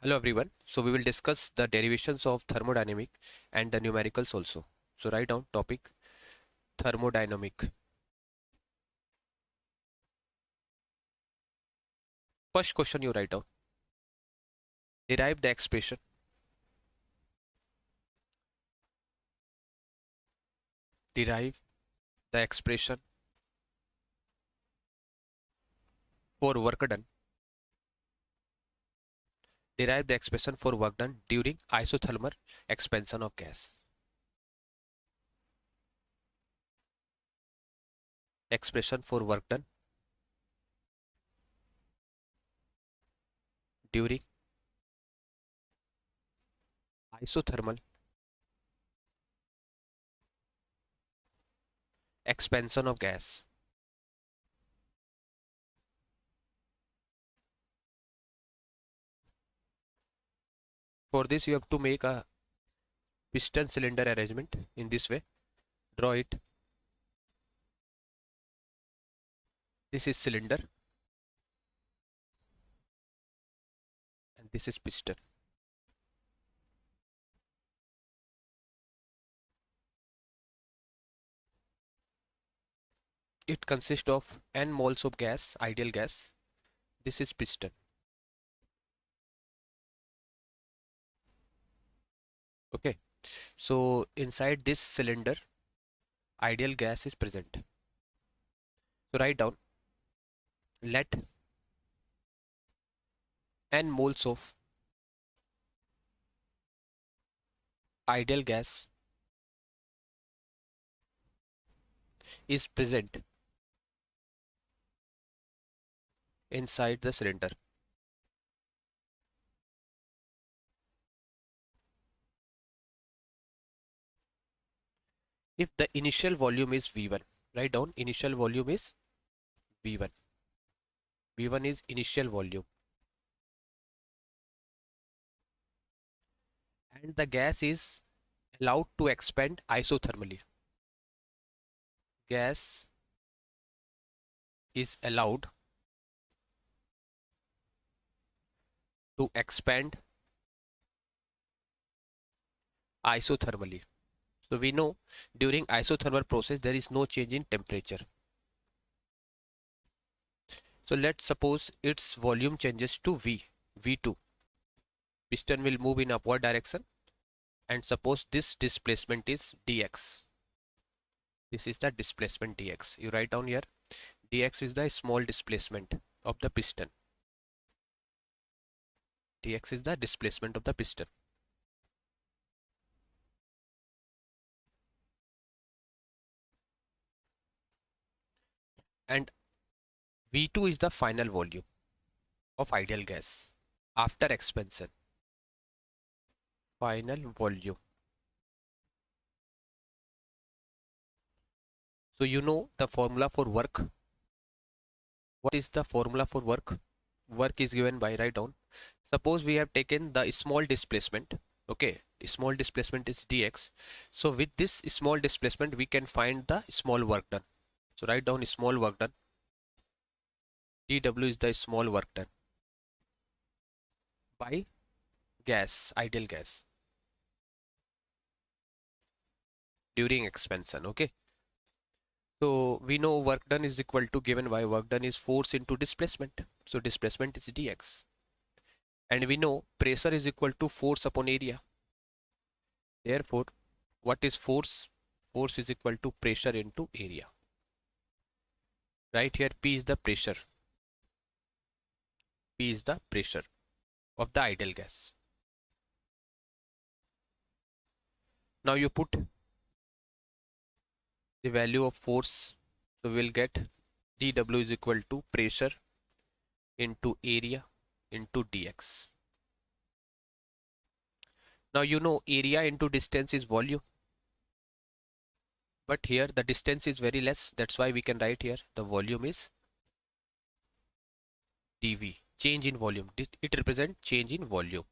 Hello everyone. So we will discuss the derivations of thermodynamic and the numericals also. So write down topic thermodynamic. First question you write down. Derive the expression. Derive the expression for work done. Derive the expression for work done during isothermal expansion of gas. Expression for work done during isothermal expansion of gas. For this you have to make a piston cylinder arrangement in this way. Draw it. This is cylinder and this is piston. It consists of n moles of gas, ideal gas. This is piston. Okay, so inside this cylinder, ideal gas is present. So write down, let n moles of ideal gas is present inside the cylinder. If the initial volume is V1, write down initial volume is V1. V1 is initial volume. And the gas is allowed to expand isothermally. Gas is allowed to expand isothermally. So we know during isothermal process there is no change in temperature. So let's suppose its volume changes to V2. Piston will move in upward direction and suppose this displacement is dx. This is the displacement dx. You write down here dx is the small displacement of the piston. Dx is the displacement of the piston. And V2 is the final volume of ideal gas after expansion. Final volume. So you know the formula for work. What is the formula for work? Work is given by, write down. Suppose we have taken the small displacement. Okay, small displacement is dx. So with this small displacement we can find the small work done. So write down small work done. dw is the small work done by gas, ideal gas during expansion. Okay, so we know work done is equal to, given by work done is force into displacement. So displacement is dx. And we know pressure is equal to force upon area. Therefore, what is force? Force is equal to pressure into area. Right here, P is the pressure. P is the pressure of the ideal gas. Now you put the value of force. So we'll get dw is equal to pressure into area into dx. Now you know area into distance is volume. But here the distance is very less. That's why we can write here the volume is dV. Change in volume. It represents change in volume.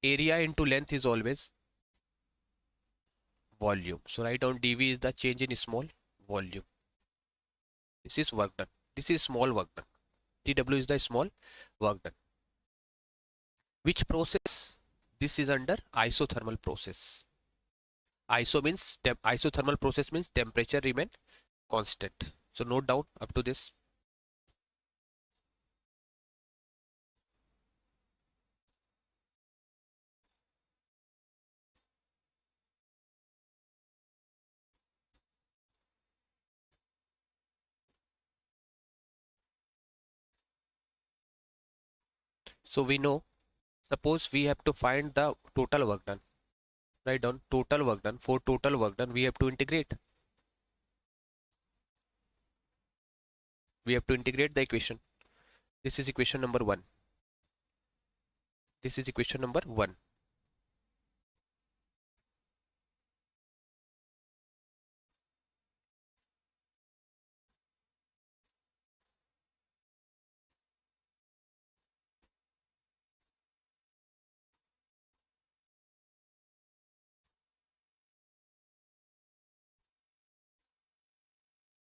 Area into length is always volume. So write down dV is the change in small volume. This is work done. This is small work done. dW is the small work done. Which process? This is under isothermal process. Isothermal process means temperature remain constant. So note down up to this. So we know, suppose we have to find the total work done. Write down total work done. For total work done, we have to integrate. We have to integrate the equation. This is equation number 1. This is equation number 1.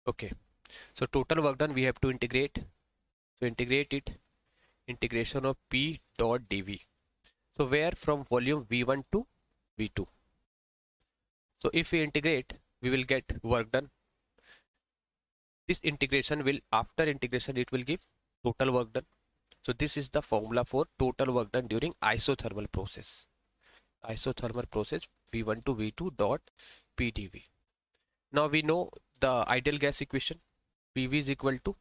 Okay. So total work done we have to integrate. So integrate it. Integration of P dot dV. So where from volume V1 to V2. So if we integrate, we will get work done. This integration will, after integration, it will give total work done. So this is the formula for total work done during isothermal process. Isothermal process V1 to V2 dot PdV. Now we know the ideal gas equation. PV is equal to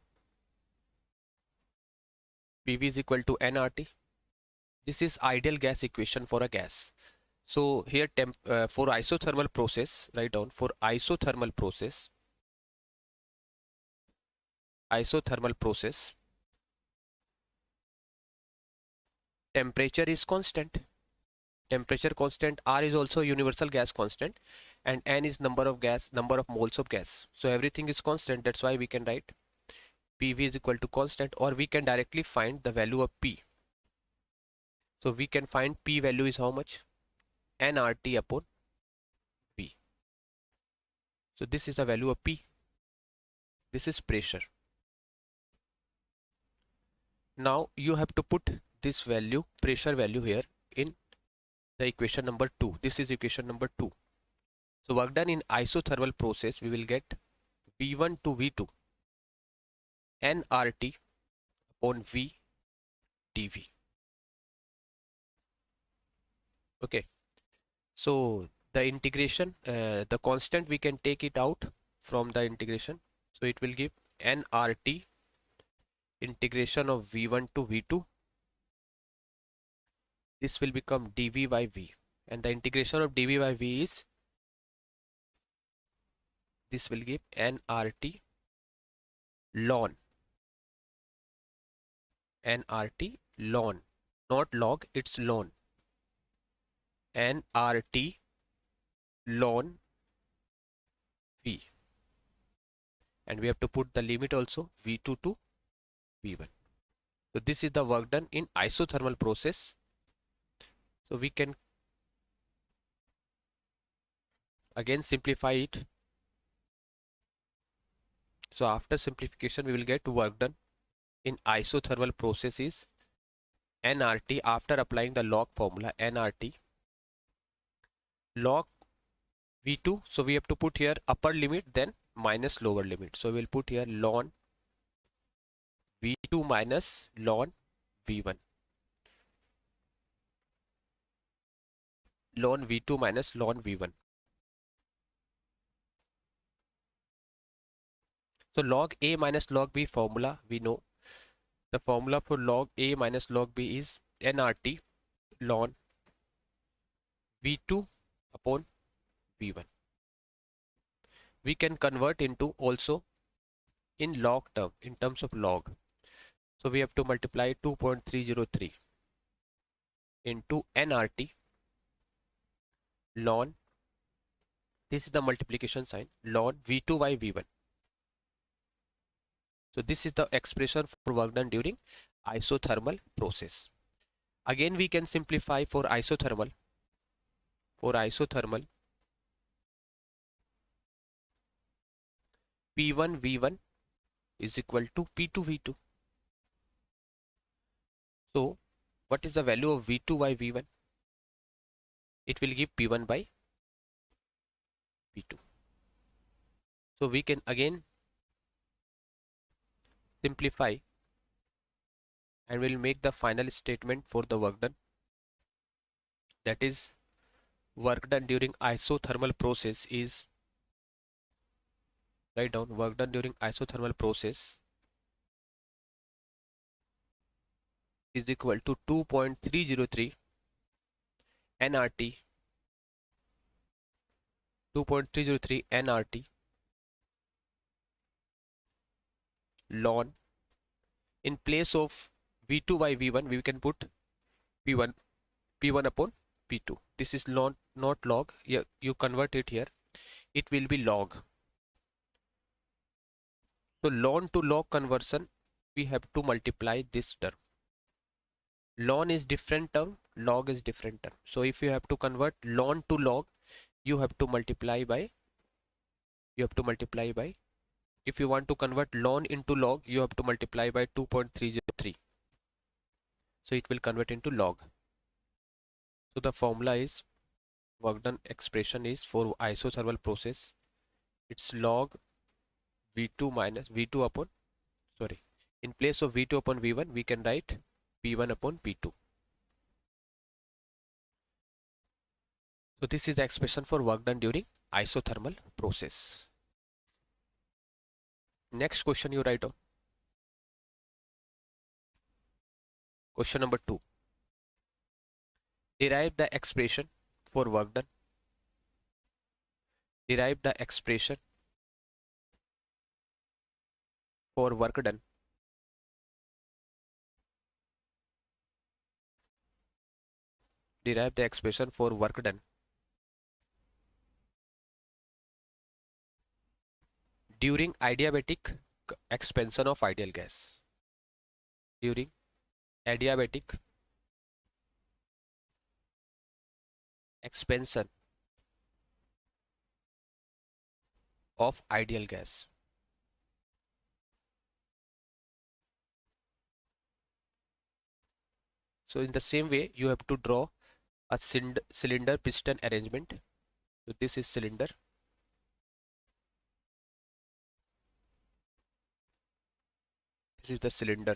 nRT. This is ideal gas equation for a gas. So here for isothermal process, write down for isothermal process, temperature is constant. Temperature constant, R is also universal gas constant, and N is number of moles of gas. So everything is constant. That's why we can write PV is equal to constant, or we can directly find the value of P. So we can find P value is how much? nRT upon V. So this is the value of P. This is pressure. Now you have to put this value, pressure value, here in the equation number 2. This is equation number 2. So work done in isothermal process, we will get V1 to V2 nRT upon V dV. Okay. So the integration, the constant, we can take it out from the integration. So it will give nRT integration of V1 to V2. This will become dV by V, and the integration of dV by V is, this will give nRT ln, not log, it's ln, nRT ln V, and we have to put the limit also, V2 to V1. So this is the work done in isothermal process. So we can again simplify it. So after simplification, we will get work done in isothermal process is nRT, after applying the log formula, nRT log V2. So we have to put here upper limit, then minus lower limit. So we'll put here ln V2 minus ln V1. Ln V2 minus ln V1. So log A minus log B formula, we know. The formula for log A minus log B is nRT ln V2 upon V1. We can convert into also in log term, in terms of log. So we have to multiply 2.303 into nRT ln, this is the multiplication sign, ln V2 by V1. So this is the expression for work done during isothermal process. Again we can simplify for isothermal. For isothermal, P1 V1 is equal to P2 V2. So what is the value of V2 by V1? It will give P1 by P2. So we can again simplify and we'll make the final statement for the work done. That is, work done during isothermal process is, write down, work done during isothermal process is equal to 2.303 nRT, 2.303 nRT ln. In place of V2 by V1, we can put P1 upon P2. This is not log. You convert it here. It will be log. So ln to log conversion, we have to multiply this term. Ln is different term, log is different term. So if you have to convert ln to log, you have to multiply by, if you want to convert ln into log, you have to multiply by 2.303. So it will convert into log. So the formula is, work done expression is for isothermal process, it's log V2 minus V2 upon, sorry, in place of V2 upon V1, we can write P1 upon P2. So this is the expression for work done during isothermal process. Next question you write down. Question number 2. Derive the expression for work done. Derive the expression for work done derive the expression for work done during adiabatic expansion of ideal gas. During adiabatic expansion of ideal gas. So in the same way, you have to draw a cylinder piston arrangement. So this is cylinder. This is the cylinder.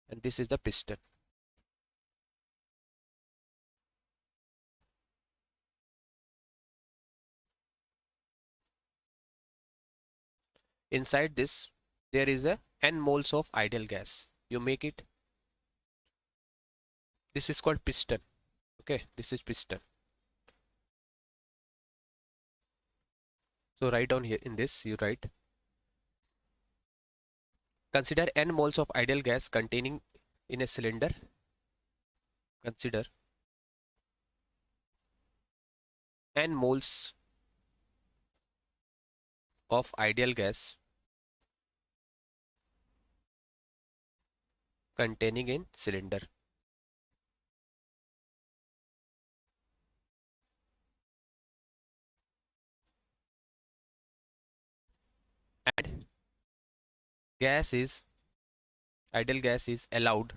And this is the piston. Inside this, there is a n moles of ideal gas. You make it. This is called piston. Okay, this is piston. So write down here in this, you write, consider n moles of ideal gas containing in a cylinder. Consider n moles of ideal gas containing in cylinder. And ideal gas is allowed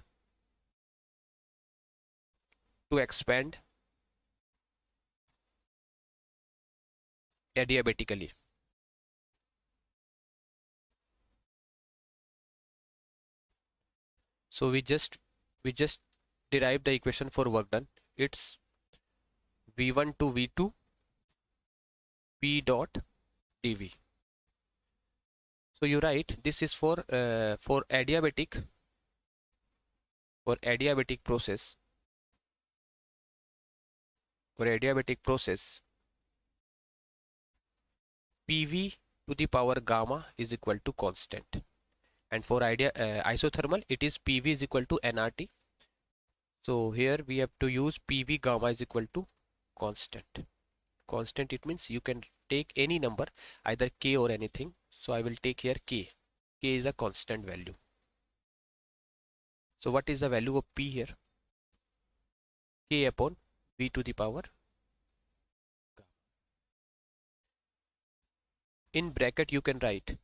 to expand adiabatically. So we just derive the equation for work done. It's V1 to V2 P dot dV. So you write this is for adiabatic process. For adiabatic process, PV to the power gamma is equal to constant. And for isothermal, it is PV is equal to nRT. So here we have to use PV gamma is equal to constant. Constant, it means you can take any number, either K or anything. So I will take here K. K is a constant value. So what is the value of P here? K upon V to the power. In bracket you can write,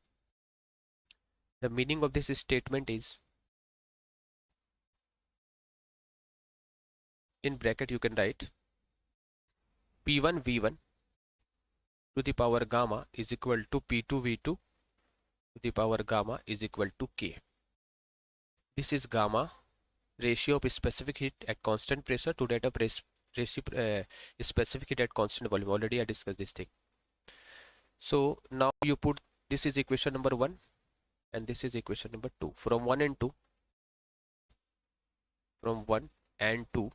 the meaning of this statement is in bracket you can write P1 V1 to the power gamma is equal to P2 V2 to the power gamma is equal to K. This is gamma, ratio of specific heat at constant pressure to that of specific heat at constant volume. Already I discussed this thing. So now you put, this is equation number 1 and this is equation number 2. From 1 and 2,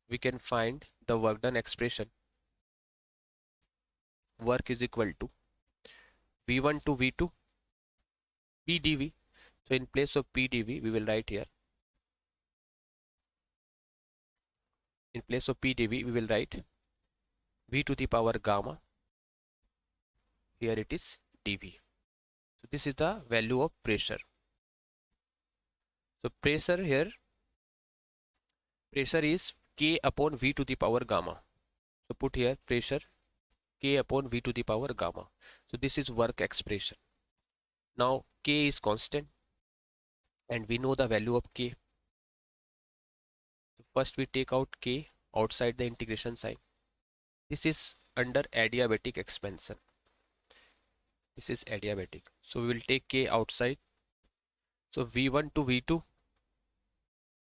we can find the work done expression. Work is equal to V1 to V2 PdV. So in place of PdV we will write here, in place of PdV we will write V to the power gamma, here it is dV. So this is the value of pressure. So pressure here, pressure is K upon V to the power gamma. So put here pressure K upon V to the power gamma. So this is work expression. Now K is constant and we know the value of K. So first we take out K outside the integration sign. This is under adiabatic expansion. This is adiabatic. So we will take K outside. So V1 to V2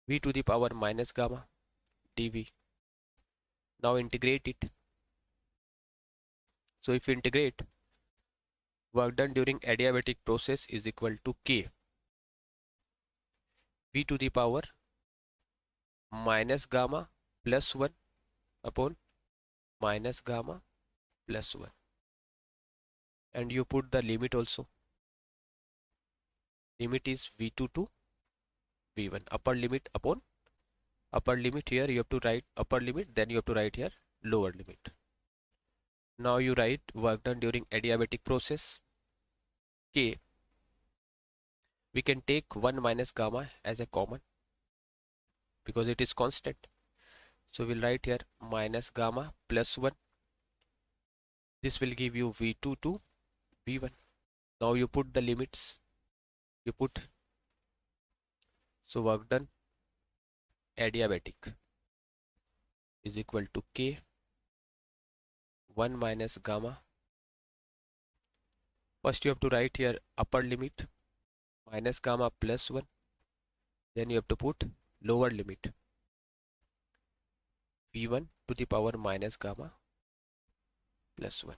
V to the power minus gamma dV. Now integrate it. So if you integrate, work done during adiabatic process is equal to K V to the power minus gamma plus 1 upon minus gamma plus 1. And you put the limit also. Limit is V2 to V1. Upper limit upon upper limit, here you have to write upper limit, then you have to write here lower limit. Now you write work done during adiabatic process K. We can take 1 minus gamma as a common because it is constant. So we'll write here minus gamma plus 1. This will give you V2 to V1. Now you put the limits. You put, so work done adiabatic is equal to K 1 minus gamma. First you have to write here upper limit minus gamma plus 1. Then you have to put lower limit V1 to the power minus gamma plus 1.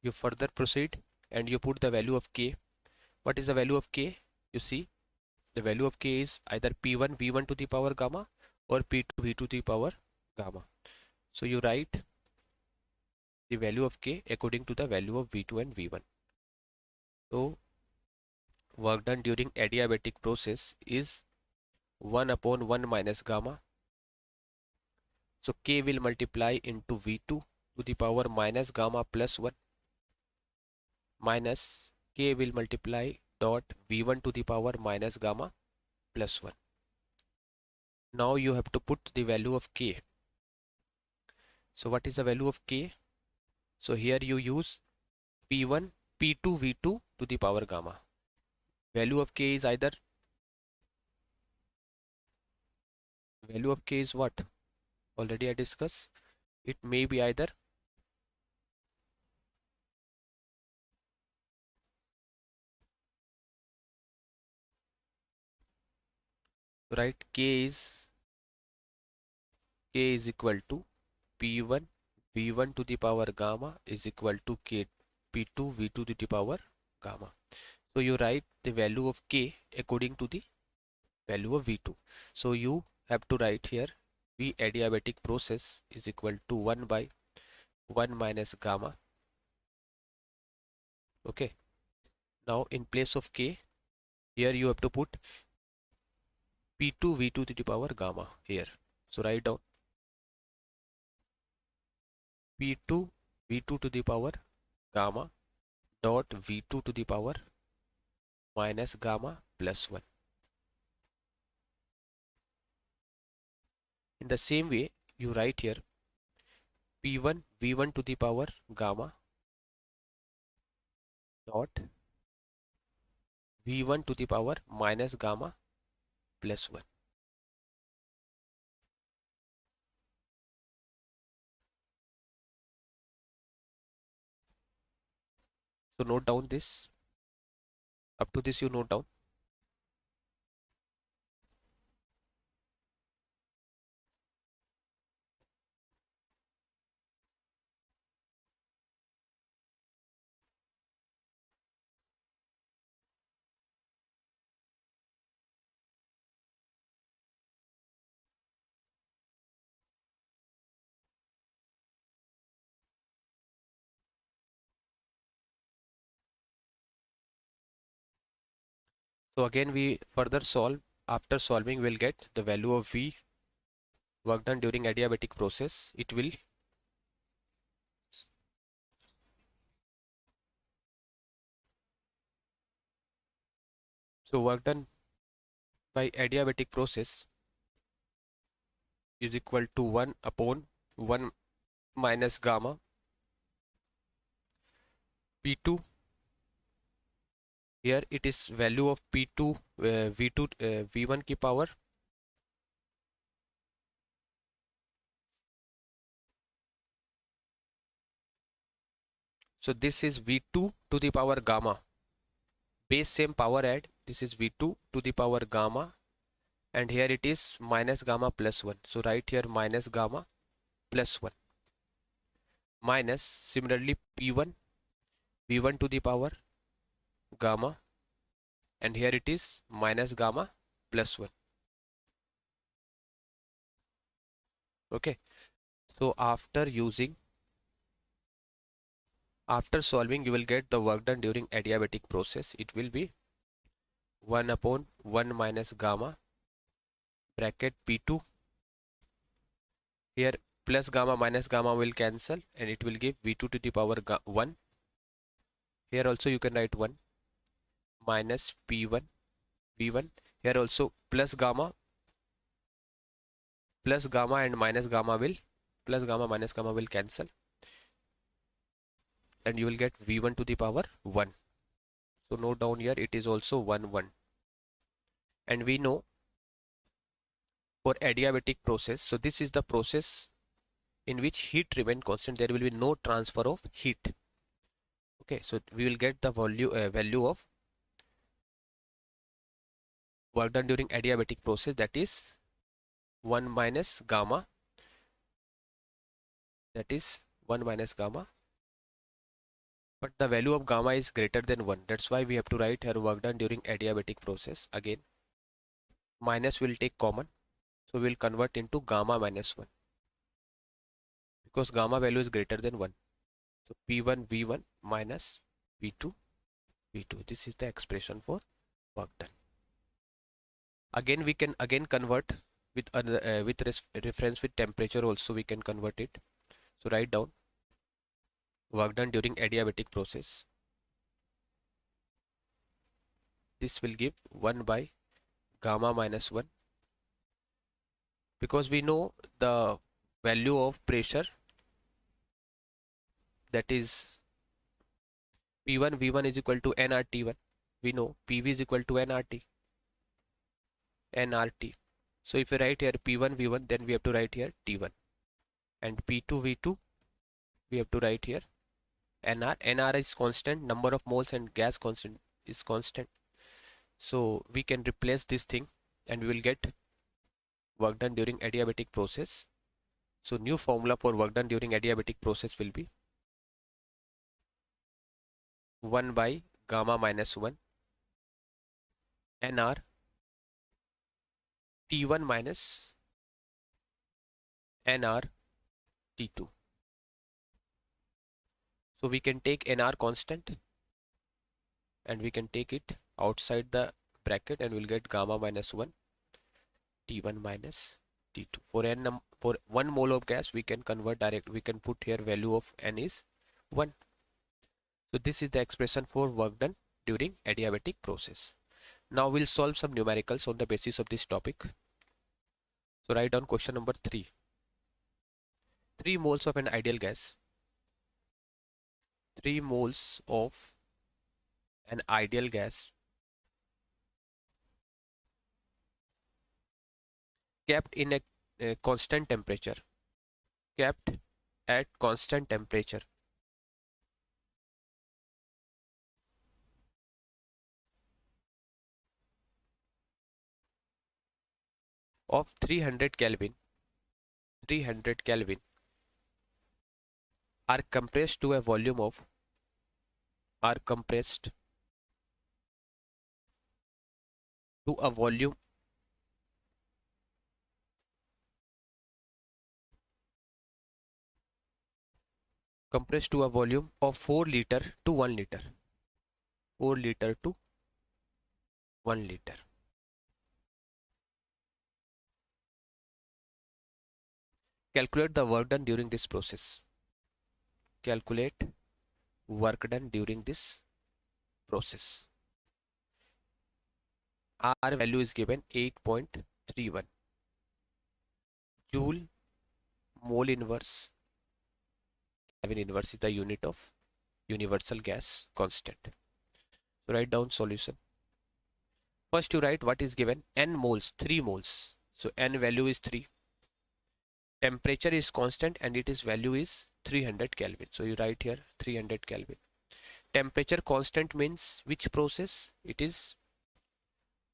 You further proceed and you put the value of K. What is the value of K? You see, the value of K is either P1 V1 to the power gamma or P2 V2 to the power gamma. So you write the value of K according to the value of V2 and V1. So work done during adiabatic process is 1 upon 1 minus gamma. So K will multiply into V2 to the power minus gamma plus 1 minus K will multiply dot V1 to the power minus gamma plus 1. Now you have to put the value of K. So what is the value of K? So here you use P1 P2 V2 to the power gamma. Value of K is either, value of K is what? Already I discussed. It may be either right, K is equal to P1 V1 to the power gamma is equal to K P2 V2 to the power gamma. So you write the value of K according to the value of V2. So you have to write here V adiabatic process is equal to 1 by 1 minus gamma. Okay. Now in place of K, here you have to put P2 V2 to the power gamma here. So write down P2 V2 to the power gamma dot V2 to the power minus gamma plus 1. In the same way, you write here P1 V1 to the power gamma dot V1 to the power minus gamma plus 1. So note down this. Up to this you note down. So again we further solve. After solving we'll get the value of V work done during adiabatic process. It will, so work done by adiabatic process is equal to 1 upon 1 minus gamma P2. Here it is value of P2 V2 V1 की power, so this is V2 to the power gamma, base same power add, this is V2 to the power gamma, and here it is minus gamma plus 1, so write here minus gamma plus 1 minus similarly P1 V1 to the power gamma, and here it is minus gamma plus 1. Okay, so after solving you will get the work done during adiabatic process. It will be 1 upon 1 minus gamma bracket P2. Here plus gamma minus gamma will cancel and it will give V2 to the power 1. Here also you can write 1 minus P1 V1. Here also plus gamma and minus gamma will, plus gamma minus gamma will cancel, and you will get V1 to the power 1. So note down here it is also 1 1. And we know for adiabatic process, so this is the process in which heat remain constant, there will be no transfer of heat. Okay, so we will get the value of work done during adiabatic process, that is 1 minus gamma, that is 1 minus gamma, but the value of gamma is greater than 1, that's why we have to write here work done during adiabatic process. Again minus will take common, so we'll convert into gamma minus 1 because gamma value is greater than 1. So P1 V1 minus P2 V2, this is the expression for work done. Again we can convert with reference with temperature also, we can convert it. So write down work done during adiabatic process, this will give 1 by gamma minus 1, because we know the value of pressure, that is P1 V1 is equal to nRT1. We know PV is equal to nRT. So if you write here P1 V1, then we have to write here T1, and P2 V2 we have to write here NR is constant, number of moles and gas constant is constant, so we can replace this thing and we will get work done during adiabatic process. So new formula for work done during adiabatic process will be 1 by gamma minus 1 NR T1 minus NR T2. So we can take NR constant and we can take it outside the bracket and we'll get gamma minus 1 T1 minus T2. For 1 mole of gas we can convert direct, we can put here value of N is 1. So this is the expression for work done during adiabatic process. Now we'll solve some numericals on the basis of this topic. So write down question number 3. 3 moles of an ideal gas. 3 moles of an ideal gas kept in a constant temperature, kept at constant temperature of 300 Kelvin, 300 Kelvin, are compressed to a volume of, are compressed to a volume compressed to a volume of 4 liter to 1 liter, 4 liter to 1 liter. Calculate the work done during this process. Calculate work done during this process. R value is given 8.31 joule mole inverse. Kelvin inverse is the unit of universal gas constant. So write down solution. First you write what is given, n moles, 3 moles. So n value is 3. Temperature is constant and its value is 300 Kelvin. So you write here 300 Kelvin. Temperature constant means which process? It is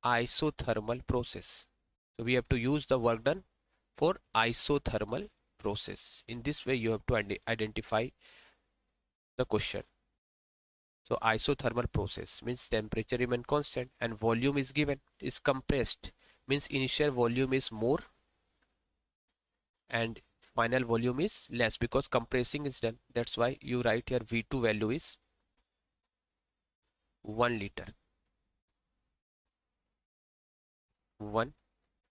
isothermal process. So we have to use the work done for isothermal process. In this way you have to identify the question. So isothermal process means temperature remain constant and volume is given, is compressed, means initial volume is more and final volume is less because compressing is done. That's why you write here V2 value is 1 liter. 1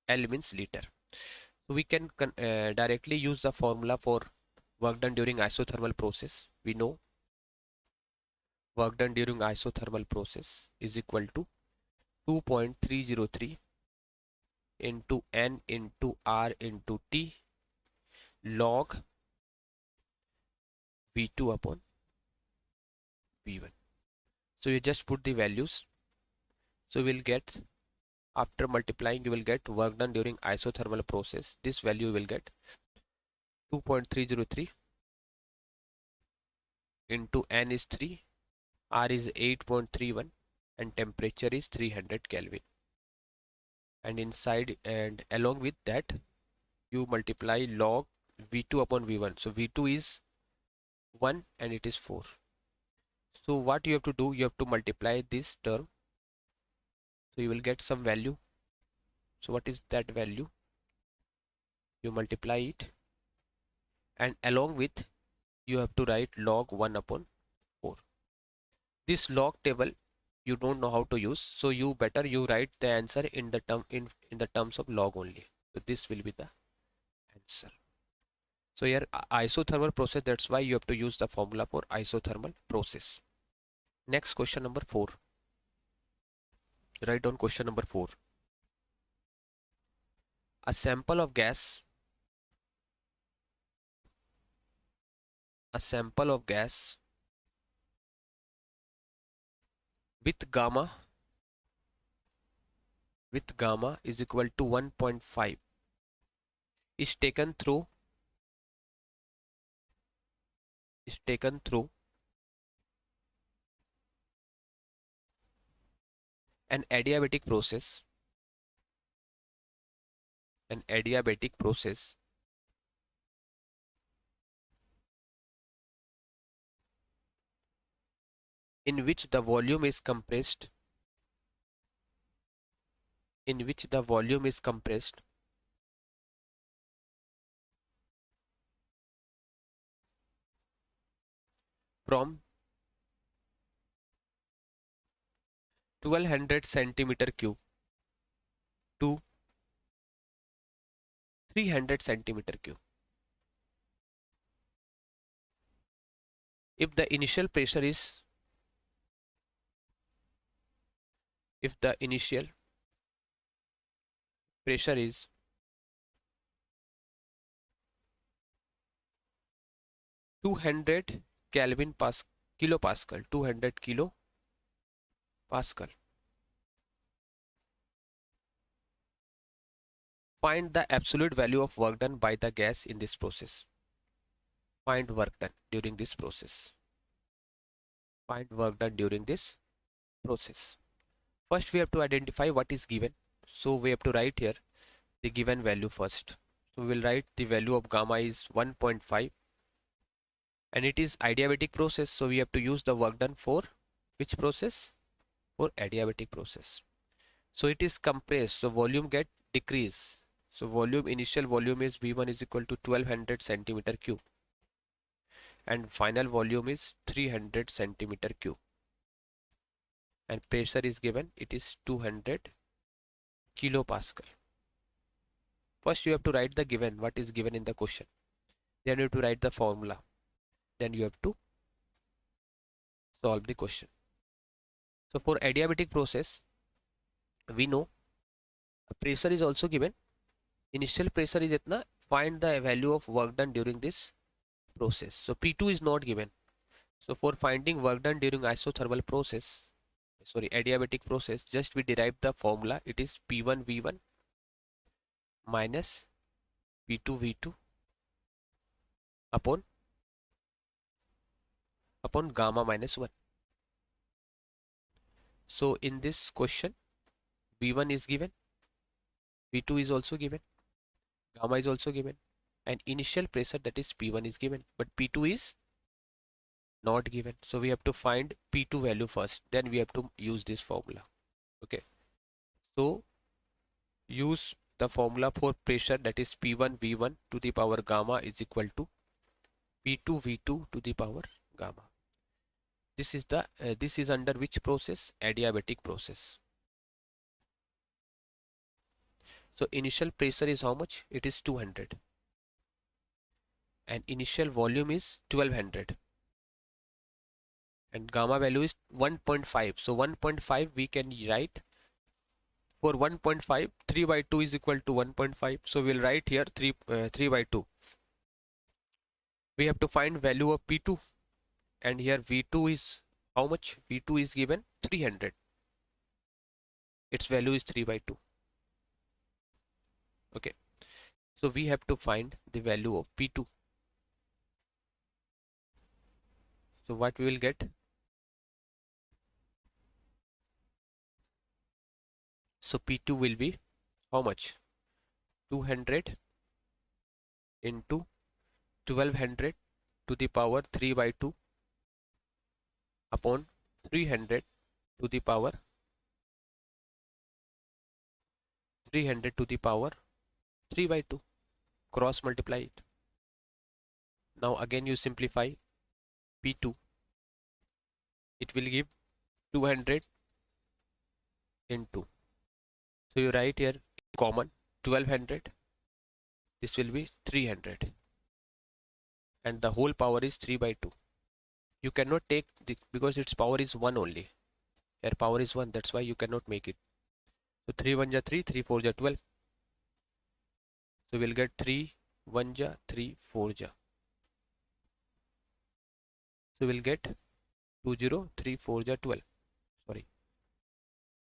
L means liter. So we can directly use the formula for work done during isothermal process. We know work done during isothermal process is equal to 2.303 into N into R into T log V2 upon V1. So you just put the values. So we'll get, after multiplying, you will get work done during isothermal process. This value you will get 2.303 into N is 3, R is 8.31 and temperature is 300 Kelvin. And inside and along with that you multiply log V2 upon V1. So V2 is 1 and it is 4. So what you have to do, you have to multiply this term. So you will get some value. So what is that value? You multiply it and along with you have to write log 1 upon 4. This log table you don't know how to use, so you better you write the answer in the term in the terms of log only. So this will be the answer. So here isothermal process, that's why you have to use the formula for isothermal process. Next question number 4. Write down question number 4. A sample of gas, a sample of gas with gamma is equal to 1.5 is taken through an adiabatic process, in which the volume is compressed from 1200 centimeter cube to 300 centimeter cube. If the initial pressure is 200 Kelvin kilopascal, 200 kilopascal, Find the absolute value of work done by the gas in this process. Find work done during this process. Find work done during this process. First, we have to identify what is given. So we have to write here the given value first. So we will write the value of gamma is 1.5 and it is adiabatic process. So we have to use the work done for which process? For adiabatic process. So it is compressed. So volume get decrease. So volume, initial volume is V1 is equal to 1200 centimeter cube and final volume is 300 centimeter cube and pressure is given, it is 200 kilopascal. First you have to write the given, what is given in the question. Then you have to write the formula. Then you have to solve the question. So for adiabatic process, we know pressure is also given. Initial pressure is itna. Find the value of work done during this process. So P2 is not given. So for finding work done during isothermal process, adiabatic process, just we derive the formula. It is P1 V1 minus P2 V2 upon gamma minus 1. So in this question, V1 is given, V2 is also given, gamma is also given, and initial pressure, that is P1, is given, but P2 is not given. So we have to find P2 value first, then we have to use this formula. Okay, so use the formula for pressure, that is P1 V1 to the power gamma is equal to P2 V2 to the power gamma. This is under which process? Adiabatic process. So initial pressure is how much? It is 200 and initial volume is 1200 and gamma value is 1.5. So 1.5 we can write, for 1.5 3 by 2 is equal to 1.5. So we'll write here 3 by 2. We have to find value of P2 and here V2 is how much? V2 is given 300. Its value is 3 by 2. Okay, so we have to find the value of P2. So what we will get? So P2 will be how much? 200 into 1200 to the power 3 by 2 upon 300 to the power 3 by 2. Cross multiply it. Now again you simplify P2. It will give 200 into. So you write here common 1200. This will be 300 and the whole power is 3 by 2. You cannot take the, because its power is 1 only. Here power is 1, that's why you cannot make it. So 3 1 ja 3, 3 4 ja 12. So we'll get 3 1 ja 3 4 ja. So we'll get 2 0 3 4 ja 12. Sorry,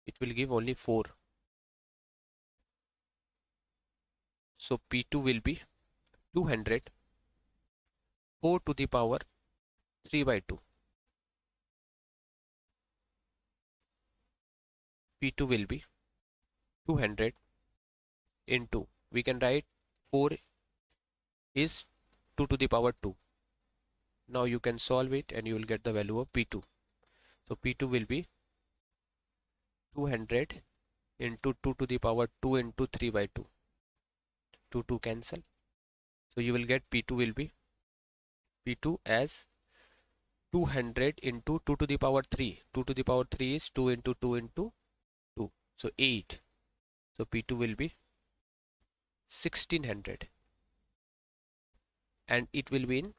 it will give only 4. So P2 will be 200 4 to the power 3 by 2. P2 will be 200 into, we can write 4 is 2 to the power 2. Now you can solve it and you will get the value of P2. So P2 will be 200 into 2 to the power 2 into 3 by 2. 2 2 cancel. So you will get P2 will be P2 as 200 into 2 to the power 3. 2 to the power 3 is 2 into 2 into 2. So 8. So P2 will be 1600 and it will be in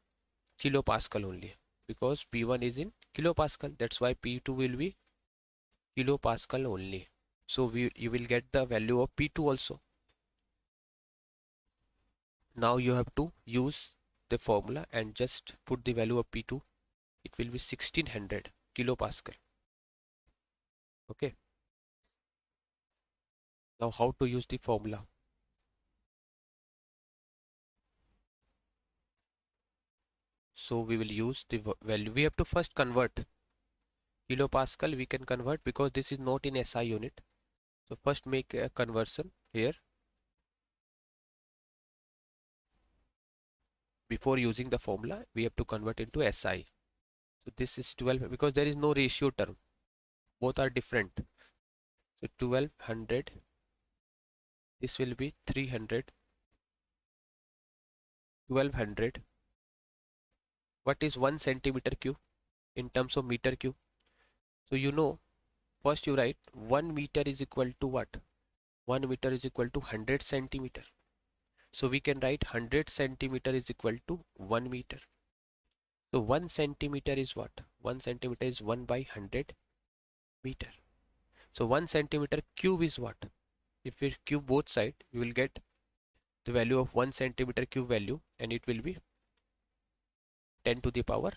kilopascal only because P1 is in kilopascal. That's why P2 will be kilopascal only. So you will get the value of P2 also. Now you have to use the formula and just put the value of P2. It will be 1600 kilopascal. Okay. Now how to use the formula? So we will use the value. We have to first convert kilopascal. We can convert because this is not in SI unit. So first make a conversion here before using the formula. We have to convert into SI. So this is 12 because there is no ratio term. Both are different. So 1200. This will be 300. 1200. What is 1 centimeter cube in terms of meter cube? So you know, first you write 1 meter is equal to what? 1 meter is equal to 100 centimeter. So we can write 100 centimeter is equal to 1 meter. So 1 centimeter is what? 1 centimeter is 1 by 100 meter. So 1 centimeter cube is what? If we cube both sides, we will get the value of 1 centimeter cube value, and it will be 10 to the power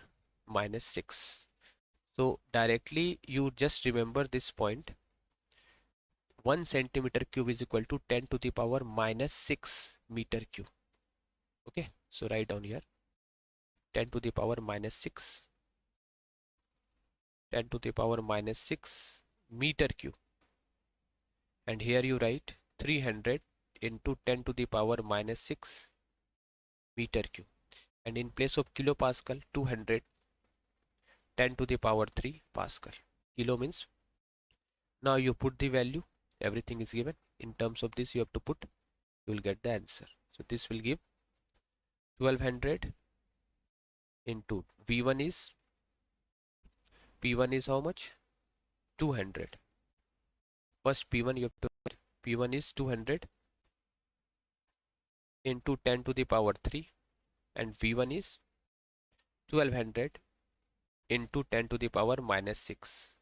minus 6. So directly you just remember this point. 1 centimeter cube is equal to 10 to the power minus 6 meter cube. Okay, so write down here 10 to the power minus 6. 10 to the power minus 6 meter cube. And here you write 300 into 10 to the power minus 6 meter cube. And in place of kilopascal, 200, 10 to the power 3 pascal. Kilo means, now you put the value, everything is given. In terms of this you have to put, you will get the answer. So this will give 1200 into P1 is how much? 200. First P1 you have to, P1 is 200 into 10 to the power 3, and V1 is 1200 into 10 to the power minus 6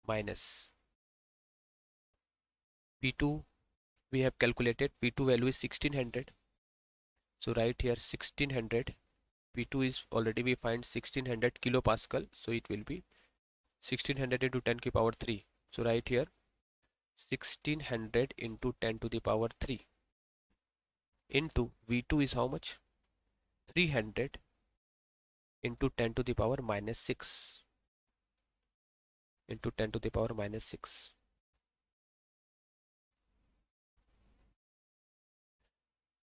minus P2. We have calculated P2 value is 1600. So write here 1600. P2 is already we find 1600 kilopascal. So it will be 1600 into 10 to the power 3. So write here 1600 into 10 to the power 3 into V2 is how much? 300 into 10 to the power minus 6 into 10 to the power minus 6.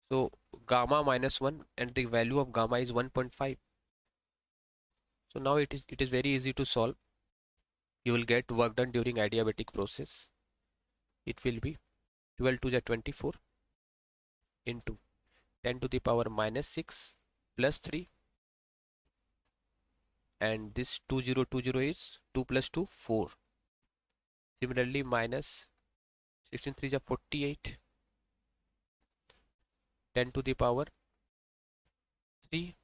So gamma minus 1, and the value of gamma is 1.5. So now it is very easy to solve. You will get work done during adiabatic process. It will be 12 to the 24 into 10 to the power minus 6 plus 3, and this 2020 is 2 plus 2 4. Similarly minus 16 3 is 48, 10 to the power 3,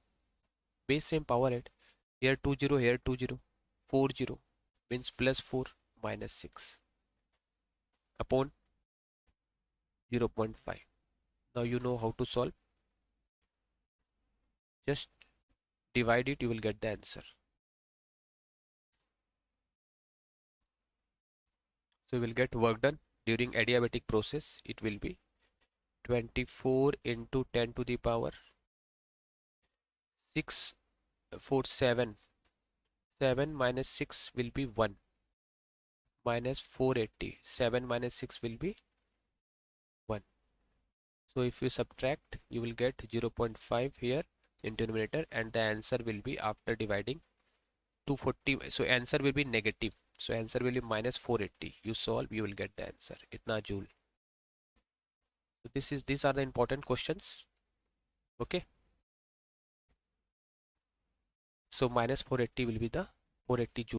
base same power head, here 20, here 20, 40 means plus 4 minus 6 upon 0.5. Now you know how to solve. Just divide it, you will get the answer. So you will get work done during adiabatic process. It will be 24 into 10 to the power 6 4 7. 7 minus 6 will be 1 minus 480. 7 minus 6 will be 1. So if you subtract, you will get 0.5 here in denominator, and the answer will be after dividing 240. So answer will be negative. So answer will be minus 480. You solve, you will get the answer. Itna joule. So these are the important questions. Okay. So minus 480 will be the 480 joule.